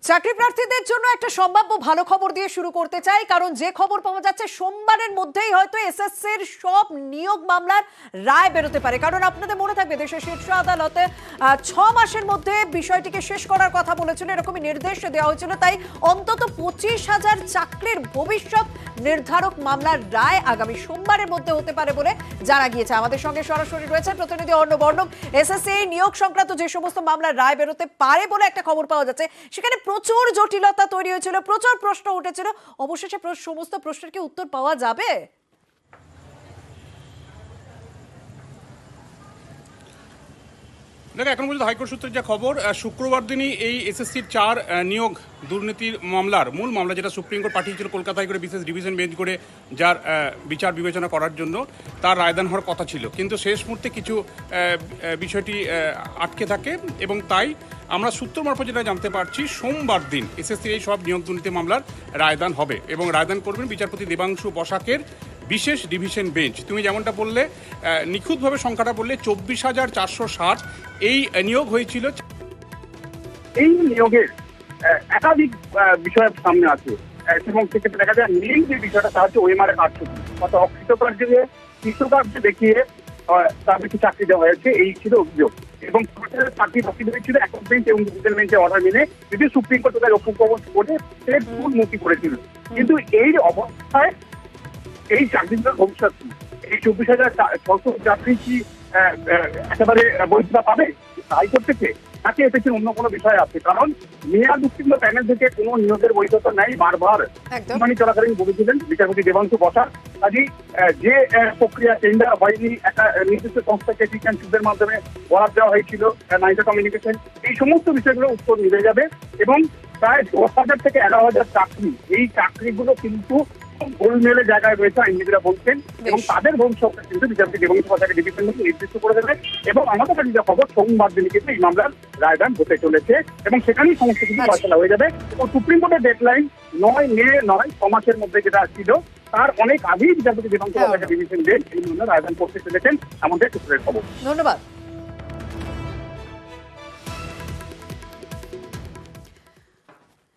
চাকরি প্রার্থীদের জন্য একটা সম্ভাব্য ভালো খবর দিয়ে শুরু করতে চাই, কারণ যে খবর পাওয়া যাচ্ছে সোমবারের মধ্যেই হয়তো এসএসসির সব নিয়োগ মামলার রায় বেরোতে পারে। কারণ আপনাদের মনে থাকবে দেশের শীর্ষ আদালতে 6 মাসের মধ্যে বিষয়টিকে শেষ করার কথা বলেছিল, এরকমই নির্দেশ দেওয়া হয়েছিল। তাই অন্তত 25,000 চাকরির ভবিষ্যৎ নির্ধারক মামলার রায় আগামী সোমবারের মধ্যে হতে পারে বলে জানা গিয়েছে। আমাদের সঙ্গে সরাসরি রয়েছে প্রতিনিধি অর্ণব। এসএসসি এই নিয়োগ সংক্রান্ত যে সমস্ত মামলার রায় বেরোতে পারে বলে একটা খবর পাওয়া যাচ্ছে, সেখানে প্রচুর জটিলতা তৈরি হয়েছিল, প্রচুর প্রশ্ন উঠেছিল। অবশেষে সমস্ত প্রশ্নের কি উত্তর পাওয়া যাবে? দেখো, এখন পর্যন্ত হাইকোর্ট সূত্রে যে খবর, শুক্রবার দিনই এই এসএসসির 4 নিয়োগ দুর্নীতির মামলার মূল মামলা, যেটা সুপ্রিম কোর্ট পাঠিয়েছিল কলকাতায় করে বিশেষ ডিভিশন বেঞ্চ করে যার বিচার বিবেচনা করার জন্য, তার রায়দান হওয়ার কথা ছিল। কিন্তু শেষ মুহূর্তে কিছু বিষয়টি আটকে থাকে এবং তাই আমরা সূত্র মারফত যেটা জানতে পারছি, সোমবার দিন এসএসসির এই সব নিয়োগ দুর্নীতি মামলার রায়দান হবে এবং রায়দান করবেন বিচারপতি দেবাংশু বসাকের বিশেষ ডিভিশন বেঞ্চ। তুমি যেমনটা বললে, নিখুঁতভাবে সংখ্যাটা বললে 24,460 এই নিয়োগ হয়েছিল। এই নিয়োগের একাধিক বিষয় সামনে আছে এবং সেক্ষেত্রে দেখা যায় মেইন যে বিষয়টা তা হচ্ছে ওএমআর এর কার্যক্রম, অর্থাৎ অকৃতকার্যে কৃতকার্য দেখিয়ে তাদেরকে চাকরি দেওয়া হয়েছে, এই ছিল অভিযোগ। এবং চাকরি বাকি ছিল একক বেঞ্চ এবং ডিভিশন বেঞ্চের অর্ডার মেনে, যদি সুপ্রিম কোর্ট তাদের লক্ষ্য করে সে মুক্তি করেছিল। কিন্তু এই অবস্থায় এই চাকরিগুলোর ভবিষ্যৎ কি? এই 24,600 চাকরি কি একেবারে বৈধতা পাবে হাইকোর্ট থেকে, নাকি এর পেছনে অন্য কোনো বিষয় আছে? কারণ মেয়াদ উত্তীর্ণ প্যানেল থেকে কোনো নিয়োগের বৈধতা নেই, বারবার শুনানি চলাকালীন বলেছিলেন বিচারপতি দেবাংশু বসাক। কাজেই যে প্রক্রিয়া টেন্ডার হয়নি, একটা নির্দিষ্ট সংস্থাকে টিচারশিপের মাধ্যমে বরাদ দেওয়া হয়েছিল, নাইজা কমিউনিকেশন, এই সমস্ত বিষয়গুলো উত্তর মিলে যাবে। এবং প্রায় 10,000 থেকে 11,000 চাকরি, এই চাকরিগুলো কিন্তু গোলমেলে জায়গায় রয়েছে আইনজীবীরা বলছেন, এবং তাদের ভবিষ্যৎ কিন্তু বিচারপতি দেবাংশু বসাকের ডিভিশন বেঞ্চ নির্দিষ্ট করে দেবে। এবং আমাদের কাছে যে খবর, সোমবার দিনে কিন্তু এই মামলার রায়দান হতে চলেছে এবং সেখানেই সমস্ত কিছু ফয়সালা হয়ে যাবে। এবং সুপ্রিম কোর্টের ডেডলাইন 9 মে নয়, 6 মাসের মধ্যে যেটা ছিল, তার অনেক আগেই বিচারপতি দেবাংশু বসাকের ডিভিশন বেঞ্চ এই মামলার রায়দান করতে চলেছেন, আমাদের সূত্রের খবর। ধন্যবাদ।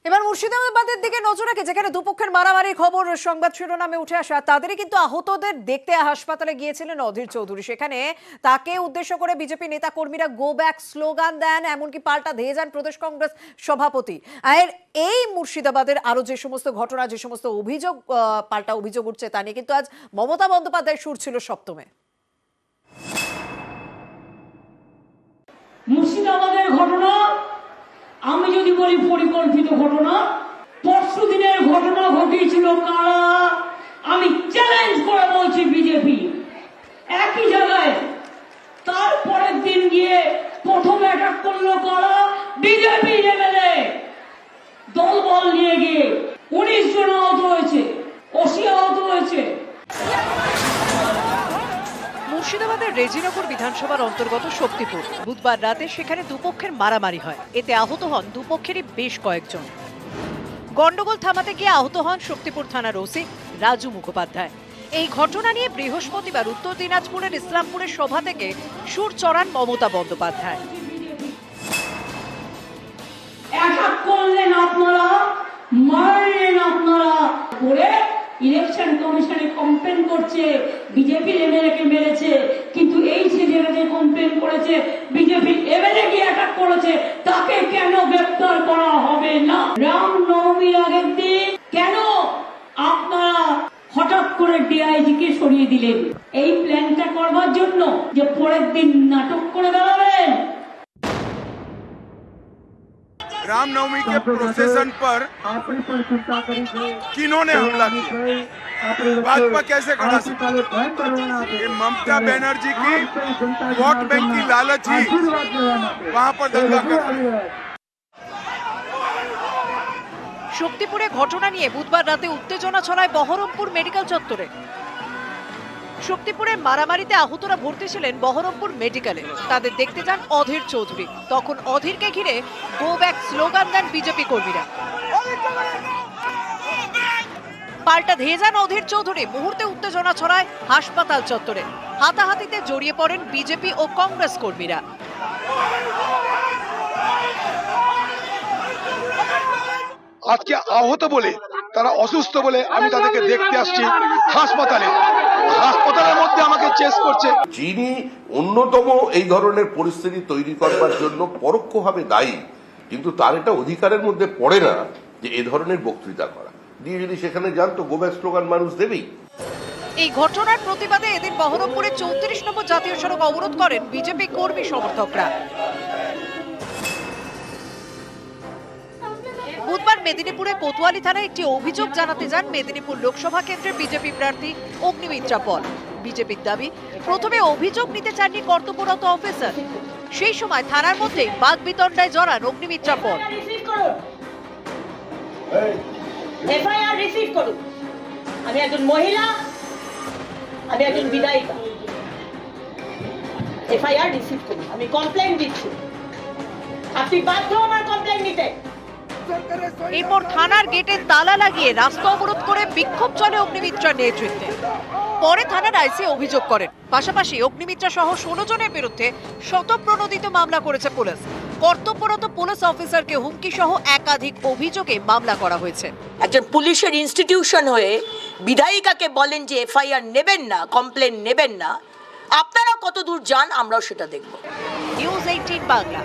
এবার মুর্শিদাবাদের দিকে নজর রাখে, যেখানে দুপক্ষের মারামারির খবর সংবাদ শিরোনামে উঠে আসা। তাদেরই কিন্তু আহতদের দেখতে হাসপাতালে গিয়েছিলেন অধীর চৌধুরী। সেখানে তাকে উদ্দেশ্য করে বিজেপি নেতা কর্মীরা গো ব্যাক স্লোগান দেন, এমনকি পাল্টা ধেয়ে যান প্রদেশ কংগ্রেস সভাপতি। আর এই মুর্শিদাবাদের আরো যে সমস্ত ঘটনা, যে সমস্ত অভিযোগ, পাল্টা অভিযোগ উঠছে, তা নিয়ে কিন্তু আজ মমতা বন্দ্যোপাধ্যায়ের সুর ছিল সপ্তমে। মুর্শিদাবাদের ঘটনা আমি যদি বলি পরিকল্পিত ঘটনা, পরশু দিনের ঘটনা ঘটিয়েছিল কারা? আমি চ্যালেঞ্জ করে বলছি বিজেপি। একই জায়গায় তারপরের দিন গিয়ে প্রথম অ্যাটাক করলো কারা? বিজেপি এমএলএ দলবল নিয়ে গিয়ে 19 জন আহত হয়েছে, 80 আহত হয়েছে। মুর্শিদাবাদের রেজিনগর বিধানসভার অন্তর্গত শক্তিপুর বুধবার রাতে সেখানে দুপক্ষের মারামারি হয়। এতে আহত হন দুপক্ষেরই বেশ কয়েকজন। গন্ডগোল থামাতে গিয়ে আহত হন শক্তিপুর থানার ওসি রাজু মুখোপাধ্যায়। এই ঘটনা নিয়ে বৃহস্পতিবার উত্তর দিনাজপুরের ইসলামপুরের সভা থেকে সুর চড়ান মমতা বন্দ্যোপাধ্যায়। অ্যাটাক করলেন আপনারা, মারলেন আপনারা, করে ইলেকশন কমিশনে কমপ্লেন করছে বিজেপি এমএলএ কে মেরেছে। কিন্তু এই ছেলেরা যে কমপ্লেন করেছে বিজেপি এমএলএ কে অ্যাটাক করেছে, তাকে কেন গ্রেফতার করা হবে না? রামনবমীর আগের দিন কেন আপনারা হঠাৎ করে ডিআইজি কে সরিয়ে দিলেন? এই প্ল্যানটা করবার জন্য যে পরের দিন নাটক করে বেড়াবেন। रामनवमी के प्रोसेसन पर किन्होंने हमला किया? भाजपा कैसे खड़ा सकती? ये ममता बनर्जी की वोट बैंक की लालच ही वहां पर दंगा कर रही है। শক্তিপুরে ঘটনা নিয়ে বুধবার রাতে উত্তেজনা ছড়ায় বহরমপুর মেডিকেল চত্বরে। শক্তিপুরের মারামারিতে আহতরা ভর্তি ছিলেন বহরমপুর মেডিকেলে। তাদের দেখতে যান অধীর চৌধুরী। তখন অধীরকে ঘিরে গো ব্যাক স্লোগান দেন বিজেপি কর্মীরা। পাল্টা ধেয়ে যান অধীর চৌধুরী। মুহূর্তে উত্তেজনা ছড়ায় হাসপাতাল চত্বরে। হাতাহাতিতে জড়িয়ে পড়েন বিজেপি ও কংগ্রেস কর্মীরা। আজকে আহত বলে, তারা অসুস্থ বলে আমি তাদেরকে দেখতে আসছি হাসপাতালের মধ্যে আমাকে চেস করছে। যিনি অন্যতম এই ধরনের পরিস্থিতি তৈরি করবার জন্য পরোক্ষভাবে দায়ী, কিন্তু তার এটা অধিকারের মধ্যে পড়ে না যে এ ধরনের বক্তৃতা করা। দিয়ে যদি সেখানে যান তো গোব্যাক স্লোগান মানুষ দেবেই। এই ঘটনার প্রতিবাদে এদিন বহরমপুরে 34 নম্বর জাতীয় সড়ক অবরোধ করেন বিজেপি কর্মী সমর্থকরা। বুধবার মেদিনীপুরে কোতোয়ালি থানায় একটি অভিযোগ জানাতে যান মেদিনীপুর লোকসভা কেন্দ্রের বিজেপি প্রার্থী অগ্নিমিত্রা পল। বিজেপির দাবি, প্রথমে অভিযোগ নিতে চাননি কর্তব্যরত অফিসার, সেই সময় থানার মধ্যেই বাগবিতণ্ডায় জড়ান অগ্নিমিত্রা পল। এফআইআর রিসিভ করুন। আমি একজন মহিলা, আমি একজন বিধায়িকা। এফআইআর রিসিভ করুন। আমি কমপ্লেইন দিচ্ছি, আপনি বাধ্য আমার কমপ্লেইন নিতে। এরপর থানার গেটে তালা লাগিয়ে রাস্তা অবরোধ করে বিক্ষোভ চলে অগ্নিমিত্রার নেতৃত্বে। পরে থানার আইসি অভিযোগ করেন। পাশাপাশি অগ্নিমিত্রা সহ 16 জনের বিরুদ্ধে শতপ্রণোদিত মামলা করেছে পুলিশ। কর্তব্যরত পুলিশ অফিসারকে হুমকি সহ একাধিক অভিযোগে মামলা করা হয়েছে। একজন পুলিশের ইনস্টিটিউশন হয়ে বিধায়িকাকে বলেন যে এফআইআর নেবেন না, কমপ্লেন নেবেন না, আপনারা কত দূর যান আমরাও সেটা দেখব। নিউজ 18 বাংলা।